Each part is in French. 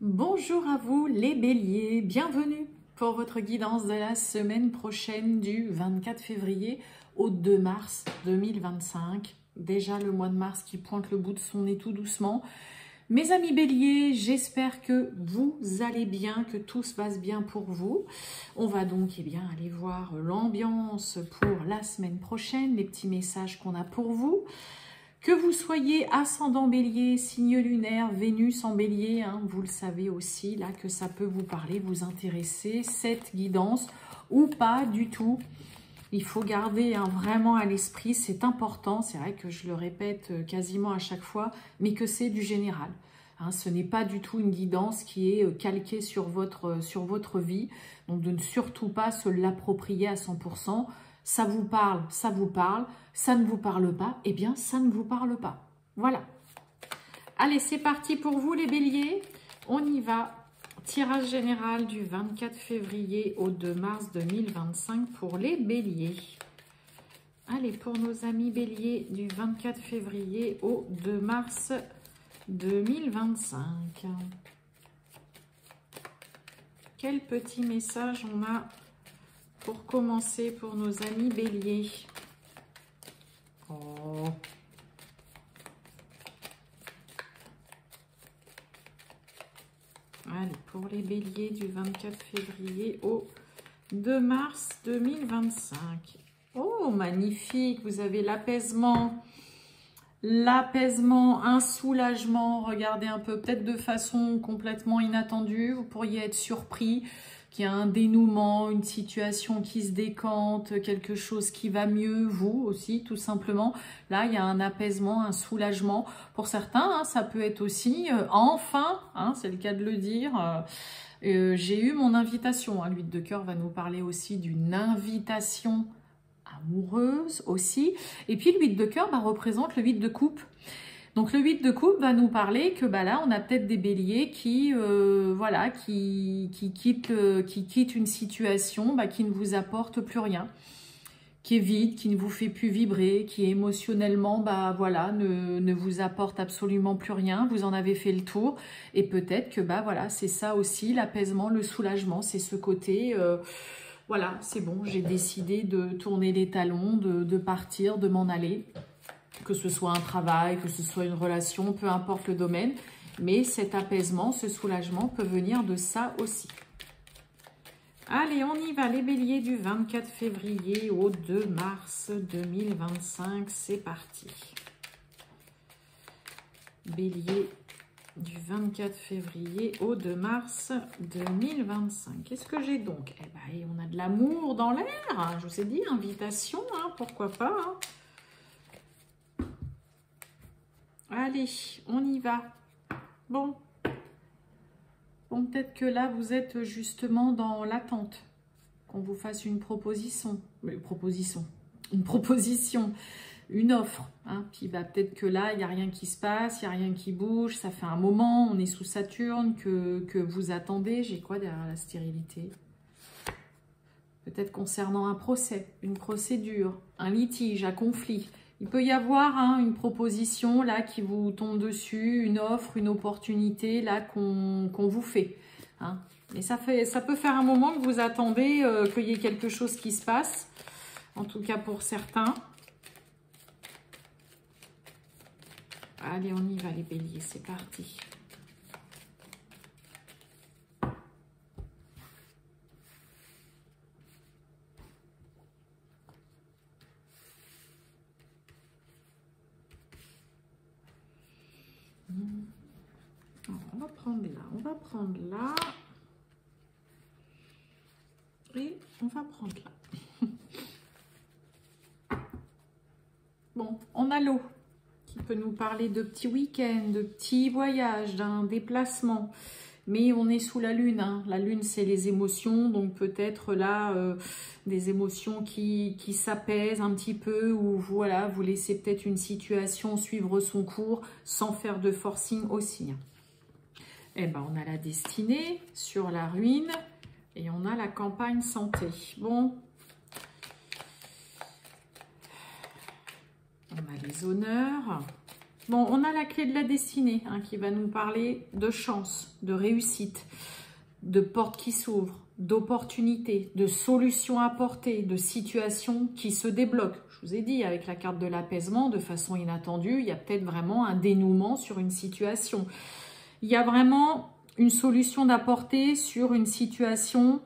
Bonjour à vous les béliers, bienvenue pour votre guidance de la semaine prochaine du 24 février au 2 mars 2025. Déjà le mois de mars qui pointe le bout de son nez tout doucement. Mes amis béliers, j'espère que vous allez bien, que tout se passe bien pour vous. On va donc aller voir l'ambiance pour la semaine prochaine, les petits messages qu'on a pour vous. Que vous soyez ascendant bélier, signe lunaire, Vénus en bélier, vous le savez aussi, là que ça peut vous parler, vous intéresser, cette guidance ou pas du tout. Il faut garder vraiment à l'esprit, c'est important, c'est vrai que je le répète quasiment à chaque fois, mais que c'est du général. Ce n'est pas du tout une guidance qui est calquée sur votre vie, donc de ne surtout pas se l'approprier à 100%. Ça vous parle, ça vous parle. Ça ne vous parle pas, eh bien, ça ne vous parle pas. Voilà. Allez, c'est parti pour vous, les béliers. On y va. Tirage général du 24 février au 2 mars 2025 pour les béliers. Allez, pour nos amis béliers du 24 février au 2 mars 2025. Quel petit message on a pour commencer pour nos amis béliers? Oh. Allez, pour les béliers du 24 février au 2 mars 2025. Oh, magnifique, vous avez l'apaisement. L'apaisement, un soulagement, regardez un peu, peut-être de façon complètement inattendue, vous pourriez être surpris qu'il y a un dénouement, une situation qui se décante, quelque chose qui va mieux, vous aussi, tout simplement. Là, il y a un apaisement, un soulagement. Pour certains, ça peut être aussi, enfin, c'est le cas de le dire, j'ai eu mon invitation. L'huile de cœur va nous parler aussi d'une invitation amoureuse aussi. Et puis, l'huile de cœur représente le 8 de coupe. Donc le 8 de coupe va nous parler que là, on a peut-être des béliers qui, qui quittent une situation qui ne vous apporte plus rien, qui est vide, qui ne vous fait plus vibrer, qui émotionnellement, ne vous apporte absolument plus rien. Vous en avez fait le tour et peut-être que c'est ça aussi, l'apaisement, le soulagement, c'est ce côté... voilà, c'est bon, j'ai décidé de tourner les talons, de partir, de m'en aller. Que ce soit un travail, que ce soit une relation, peu importe le domaine. Mais cet apaisement, ce soulagement peut venir de ça aussi. Allez, on y va, les béliers du 24 février au 2 mars 2025. C'est parti. Bélier du 24 février au 2 mars 2025. Qu'est-ce que j'ai donc? On a de l'amour dans l'air. Je vous ai dit, invitation, pourquoi pas. Allez, on y va. Bon, peut-être que là, vous êtes justement dans l'attente qu'on vous fasse une proposition. Une offre. Puis peut-être que là, il n'y a rien qui se passe, il n'y a rien qui bouge. Ça fait un moment, on est sous Saturne, que vous attendez. J'ai quoi derrière la stérilité? Peut-être concernant un procès, une procédure, un litige, un conflit. Il peut y avoir une proposition là qui vous tombe dessus, une offre, une opportunité là qu'on vous fait. Mais ça peut faire un moment que vous attendez qu'il y ait quelque chose qui se passe. En tout cas pour certains. Allez, on y va les béliers, c'est parti. Alors, on va prendre là, et on va prendre là. Bon, on a l'eau qui peut nous parler de petits week-ends, de petits voyages, d'un déplacement. Mais on est sous la lune. La lune, c'est les émotions. Donc peut-être là, des émotions qui s'apaisent un petit peu. Ou voilà, vous laissez peut-être une situation suivre son cours sans faire de forcing aussi. On a la destinée sur la ruine. Et on a la campagne santé. Bon. On a les honneurs. Bon, on a la clé de la destinée hein, qui va nous parler de chance, de réussite, de portes qui s'ouvrent, d'opportunités, de solutions apportées, de situations qui se débloquent. Je vous ai dit, avec la carte de l'apaisement, de façon inattendue, il y a peut-être vraiment un dénouement sur une situation. Il y a vraiment une solution d'apporter sur une situation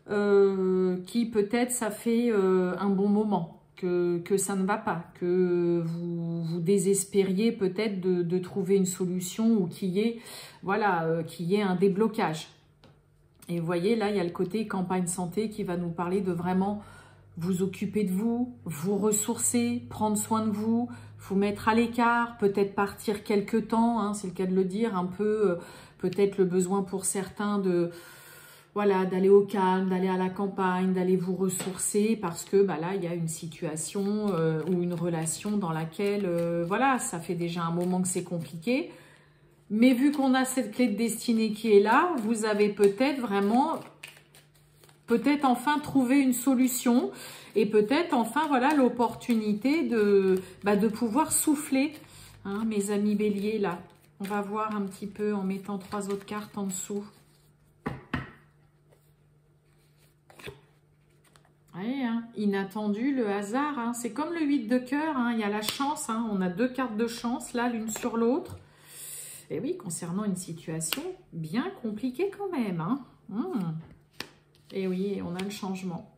qui peut-être ça fait un bon moment. Que ça ne va pas, que vous désespériez peut-être de trouver une solution ou qu'il y ait, voilà, qu'il y ait un déblocage. Et vous voyez, là, il y a le côté campagne santé qui va nous parler de vraiment vous occuper de vous, vous ressourcer, prendre soin de vous, vous mettre à l'écart, peut-être partir quelque temps, hein, c'est le cas de le dire, un peu, peut-être le besoin pour certains de... Voilà, d'aller au calme, d'aller à la campagne, d'aller vous ressourcer parce que bah là, il y a une situation ou une relation dans laquelle, voilà, ça fait déjà un moment que c'est compliqué. Mais vu qu'on a cette clé de destinée qui est là, vous avez peut-être vraiment, peut-être enfin trouvé une solution et peut-être enfin, voilà, l'opportunité de pouvoir souffler, hein, mes amis béliers, là. On va voir un petit peu en mettant 3 autres cartes en dessous. Oui, hein, inattendu, le hasard, hein, c'est comme le 8 de cœur, hein, il y a la chance, hein, on a 2 cartes de chance, là, l'une sur l'autre. Et oui, concernant une situation bien compliquée quand même. Hein. Et oui, on a le changement.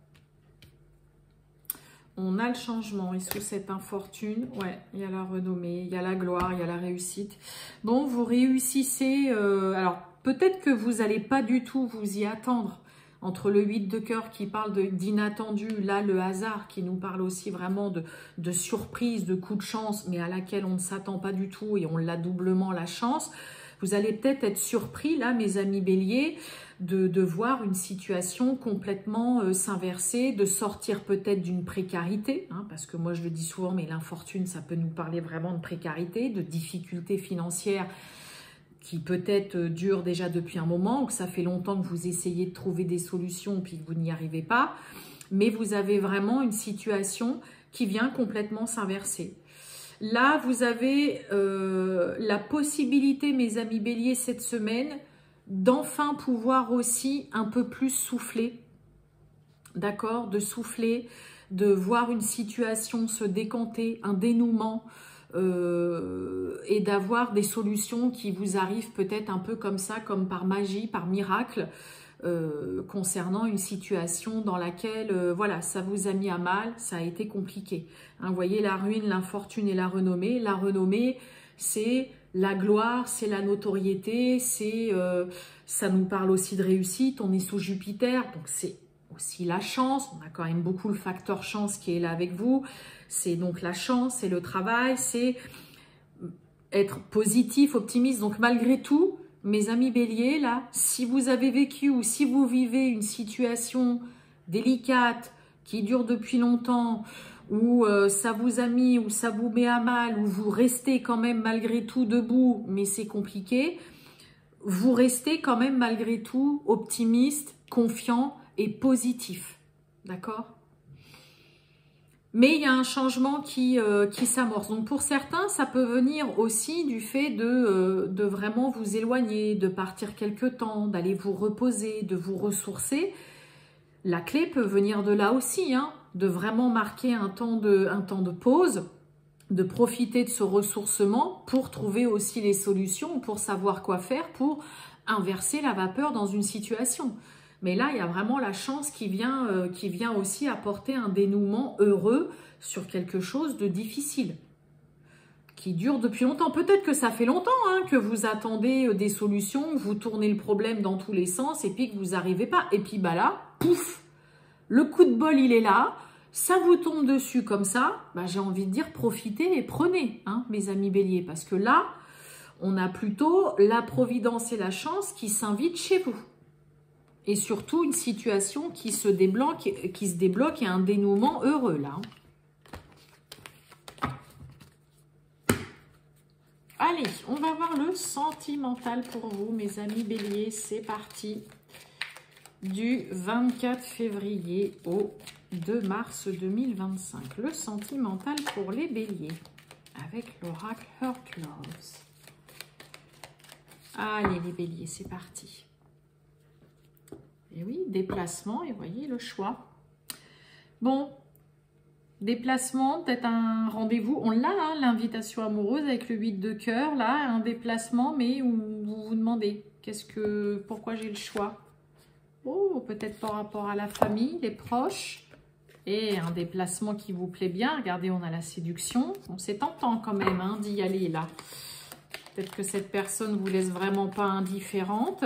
On a le changement, et sous cette infortune, ouais, il y a la renommée, il y a la gloire, il y a la réussite. Bon, vous réussissez, alors peut-être que vous n'allez pas du tout vous y attendre. Entre le 8 de cœur qui parle d'inattendu, là le hasard qui nous parle aussi vraiment de surprise, de coup de chance, mais à laquelle on ne s'attend pas du tout et on l'a doublement la chance. Vous allez peut-être être surpris là, mes amis béliers, de voir une situation complètement s'inverser, de sortir peut-être d'une précarité, hein, parce que moi je le dis souvent, mais l'infortune ça peut nous parler vraiment de précarité, de difficultés financières, qui peut-être dure déjà depuis un moment, ou que ça fait longtemps que vous essayez de trouver des solutions puis que vous n'y arrivez pas, mais vous avez vraiment une situation qui vient complètement s'inverser. Là, vous avez la possibilité, mes amis béliers, cette semaine, d'enfin pouvoir aussi un peu plus souffler, d'accord, de souffler, de voir une situation se décanter, un dénouement, et d'avoir des solutions qui vous arrivent peut-être un peu comme ça, comme par magie, par miracle, concernant une situation dans laquelle, voilà, ça vous a mis à mal, ça a été compliqué. Hein, vous voyez la ruine, l'infortune et la renommée. La renommée, c'est la gloire, c'est la notoriété, c'est, ça nous parle aussi de réussite, on est sous Jupiter, donc c'est aussi la chance, on a quand même beaucoup le facteur chance qui est là avec vous, c'est donc la chance, c'est le travail, c'est être positif, optimiste. Donc malgré tout, mes amis béliers, là, si vous avez vécu ou si vous vivez une situation délicate, qui dure depuis longtemps, où ça vous a mis, ou ça vous met à mal, ou vous restez quand même malgré tout debout, mais c'est compliqué, vous restez quand même malgré tout optimiste, confiant et positif. D'accord ? Mais il y a un changement qui s'amorce. Donc pour certains, ça peut venir aussi du fait de vraiment vous éloigner, de partir quelque temps, d'aller vous reposer, de vous ressourcer. La clé peut venir de là aussi, hein, de vraiment marquer un temps de pause, de profiter de ce ressourcement pour trouver aussi les solutions, pour savoir quoi faire, pour inverser la vapeur dans une situation. Mais là, il y a vraiment la chance qui vient aussi apporter un dénouement heureux sur quelque chose de difficile, qui dure depuis longtemps. Peut-être que ça fait longtemps hein, que vous attendez des solutions, vous tournez le problème dans tous les sens et puis que vous n'arrivez pas. Et puis bah là, pouf, le coup de bol, il est là, ça vous tombe dessus comme ça. Bah, j'ai envie de dire, profitez et prenez, hein, mes amis béliers, parce que là, on a plutôt la providence et la chance qui s'invitent chez vous. Et surtout, une situation qui se débloque et un dénouement heureux, là. Allez, on va voir le sentimental pour vous, mes amis béliers. C'est parti. Du 24 février au 2 mars 2025. Le sentimental pour les béliers. avec l'oracle Hurt Loves. Allez les béliers, c'est parti. Et oui, déplacement, et voyez le choix. Bon, déplacement, peut-être un rendez-vous. On l'a, hein, l'invitation amoureuse avec le 8 de cœur, là, un déplacement, mais où vous vous demandez pourquoi j'ai le choix. Oh, peut-être par rapport à la famille, les proches. Et un déplacement qui vous plaît bien. Regardez, on a la séduction. Bon, c'est tentant quand même hein, d'y aller là. Peut-être que cette personne ne vous laisse vraiment pas indifférente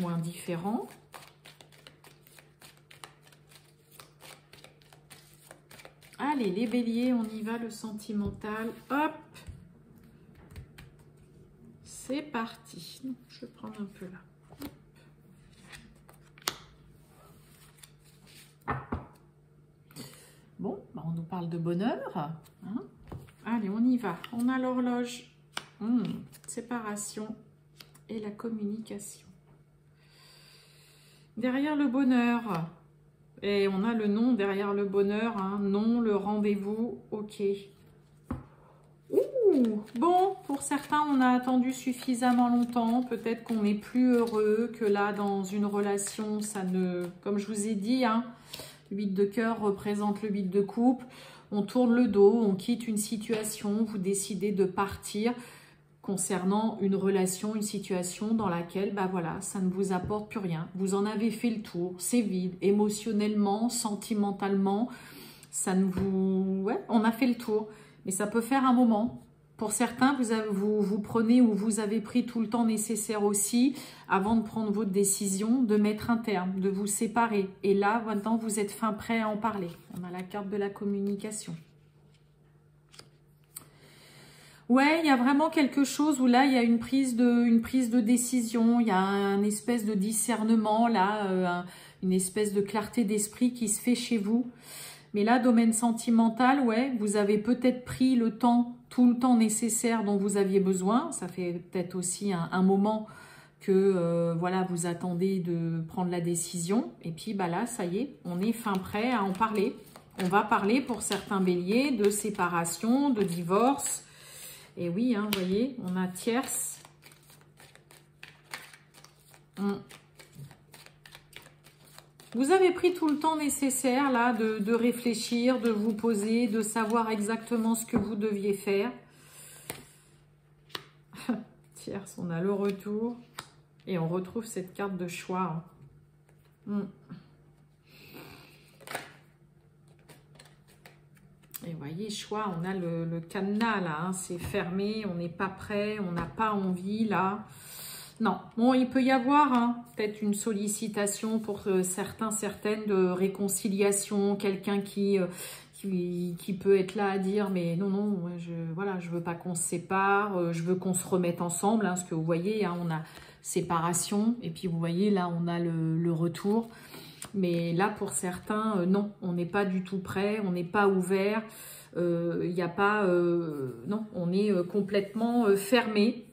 ou indifférent. Allez, les béliers, on y va, le sentimental. Hop! C'est parti. Je vais prendre un peu là. Bon, bah on nous parle de bonheur. Hein. Allez, on y va. On a l'horloge. Séparation et la communication. Derrière le bonheur. Et on a le non derrière le bonheur. Hein. Non, le rendez-vous. Ok. Ouh, bon, pour certains, on a attendu suffisamment longtemps. Peut-être qu'on est plus heureux que là, dans une relation. Ça ne... Comme je vous ai dit, hein, le 8 de cœur représente le 8 de coupe. On tourne le dos, on quitte une situation, vous décidez de partir concernant une relation, une situation dans laquelle, bah voilà, ça ne vous apporte plus rien. Vous en avez fait le tour, c'est vide, émotionnellement, sentimentalement, ça ne vous... Ouais, on a fait le tour, mais ça peut faire un moment. Pour certains, vous prenez ou vous avez pris tout le temps nécessaire aussi avant de prendre votre décision, de mettre un terme, de vous séparer. Et là, maintenant, vous êtes fin prêt à en parler. On a la carte de la communication. Ouais, il y a vraiment quelque chose où là, il y a une prise de décision, il y a un espèce de discernement, là, une espèce de clarté d'esprit qui se fait chez vous. Mais là, domaine sentimental, ouais, vous avez peut-être pris le temps, tout le temps nécessaire dont vous aviez besoin. Ça fait peut-être aussi un moment que voilà, vous attendez de prendre la décision. Et puis bah là, ça y est, on est fin prêt à en parler. On va parler pour certains béliers de séparation, de divorce. Et oui, hein, vous voyez, on a tierce. Vous avez pris tout le temps nécessaire là de réfléchir, de vous poser, de savoir exactement ce que vous deviez faire. Tierce, on a le retour. Et on retrouve cette carte de choix. Et vous voyez, choix, on a le cadenas là, hein, c'est fermé, on n'est pas prêt, on n'a pas envie là. Non, bon, il peut y avoir hein, peut-être une sollicitation pour certains, certaines de réconciliation, quelqu'un qui peut être là à dire mais non, non, voilà, je veux pas qu'on se sépare, je veux qu'on se remette ensemble, hein, parce que vous voyez, hein, on a séparation et puis vous voyez là, on a le retour. Mais là, pour certains, non, on n'est pas du tout prêt, on n'est pas ouvert, il n'y a pas... non, on est complètement fermé.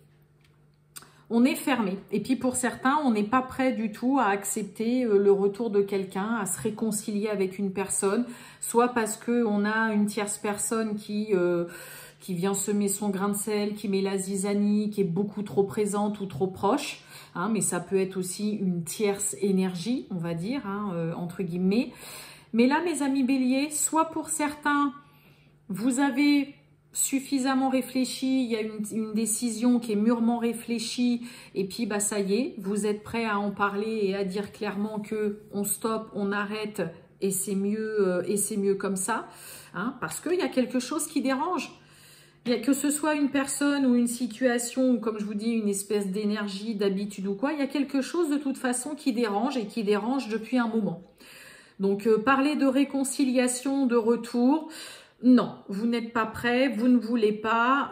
On est fermé. Et puis pour certains, on n'est pas prêt du tout à accepter le retour de quelqu'un, à se réconcilier avec une personne, soit parce qu'on a une tierce personne qui vient semer son grain de sel, qui met la zizanie, qui est beaucoup trop présente ou trop proche. Hein, mais ça peut être aussi une tierce énergie, on va dire, hein, entre guillemets. Mais là, mes amis béliers, soit pour certains, vous avez suffisamment réfléchi, il y a une décision qui est mûrement réfléchie, et puis bah ça y est, vous êtes prêts à en parler et à dire clairement que on stoppe, on arrête, et c'est mieux comme ça, hein, parce qu'il y a quelque chose qui dérange. Que ce soit une personne ou une situation, ou comme je vous dis, une espèce d'énergie, d'habitude ou quoi, il y a quelque chose de toute façon qui dérange et qui dérange depuis un moment. Donc, parler de réconciliation, de retour, non, vous n'êtes pas prêt, vous ne voulez pas.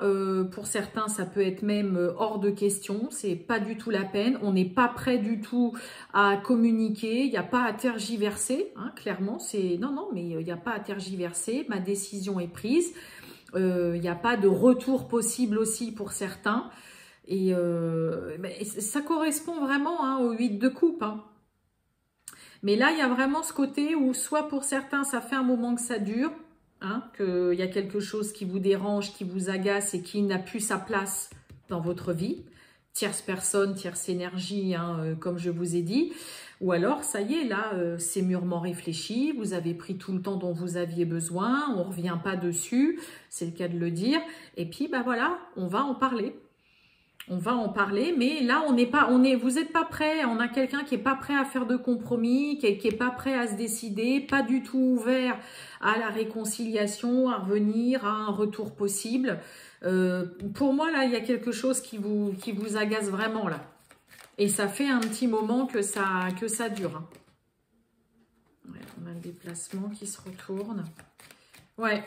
Pour certains, ça peut être même hors de question, c'est pas du tout la peine. On n'est pas prêt du tout à communiquer, il n'y a pas à tergiverser, hein, clairement, c'est non, non, mais il n'y a pas à tergiverser, ma décision est prise. Il n'y a pas de retour possible aussi pour certains. Et ça correspond vraiment hein, au 8 de coupe. Hein. Mais là, il y a vraiment ce côté où soit pour certains, ça fait un moment que ça dure. hein, qu'il y a quelque chose qui vous dérange, qui vous agace et qui n'a plus sa place dans votre vie. Tierce personne, tierce énergie, hein, comme je vous ai dit. Ou alors, ça y est, là, c'est mûrement réfléchi, vous avez pris tout le temps dont vous aviez besoin, on ne revient pas dessus, c'est le cas de le dire. Et puis, bah voilà, on va en parler. On va en parler, mais là, vous n'êtes pas prêt. On a quelqu'un qui n'est pas prêt à faire de compromis, qui n'est pas prêt à se décider, pas du tout ouvert à la réconciliation, à revenir, à un retour possible. Pour moi, là, il y a quelque chose qui vous agace vraiment, là. Et ça fait un petit moment que ça dure. Hein. Ouais, on a le déplacement qui se retourne. Ouais.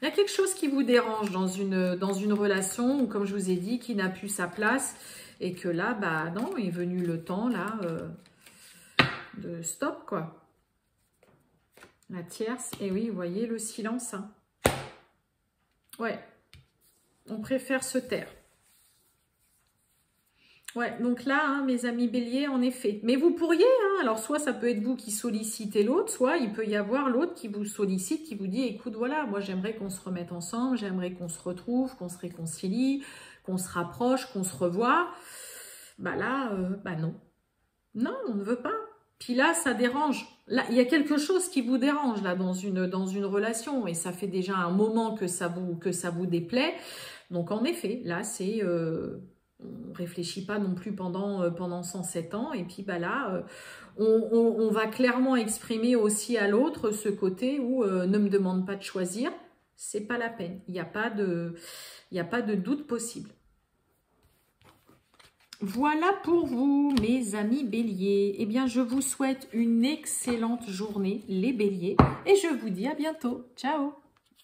Il y a quelque chose qui vous dérange dans une relation, ou comme je vous ai dit, qui n'a plus sa place, et que là, bah non, est venu le temps, là, de stop, quoi. La tierce, et oui, vous voyez, le silence. Hein. Ouais, on préfère se taire. Ouais, donc là, hein, mes amis béliers, en effet. Mais vous pourriez, hein, alors soit ça peut être vous qui sollicitez l'autre, soit il peut y avoir l'autre qui vous sollicite, qui vous dit, écoute, voilà, moi j'aimerais qu'on se remette ensemble, j'aimerais qu'on se retrouve, qu'on se réconcilie, qu'on se rapproche, qu'on se revoie. Bah là, bah non. Non, on ne veut pas. Puis là, ça dérange. Là, il y a quelque chose qui vous dérange là dans une relation, et ça fait déjà un moment que ça vous déplaît. Donc en effet, là, c'est... on ne réfléchit pas non plus pendant 107 ans. Et puis bah là, on va clairement exprimer aussi à l'autre ce côté où ne me demande pas de choisir, c'est pas la peine. Il n'y a pas de doute possible. Voilà pour vous, mes amis béliers. Eh bien, je vous souhaite une excellente journée, les béliers. Et je vous dis à bientôt. Ciao!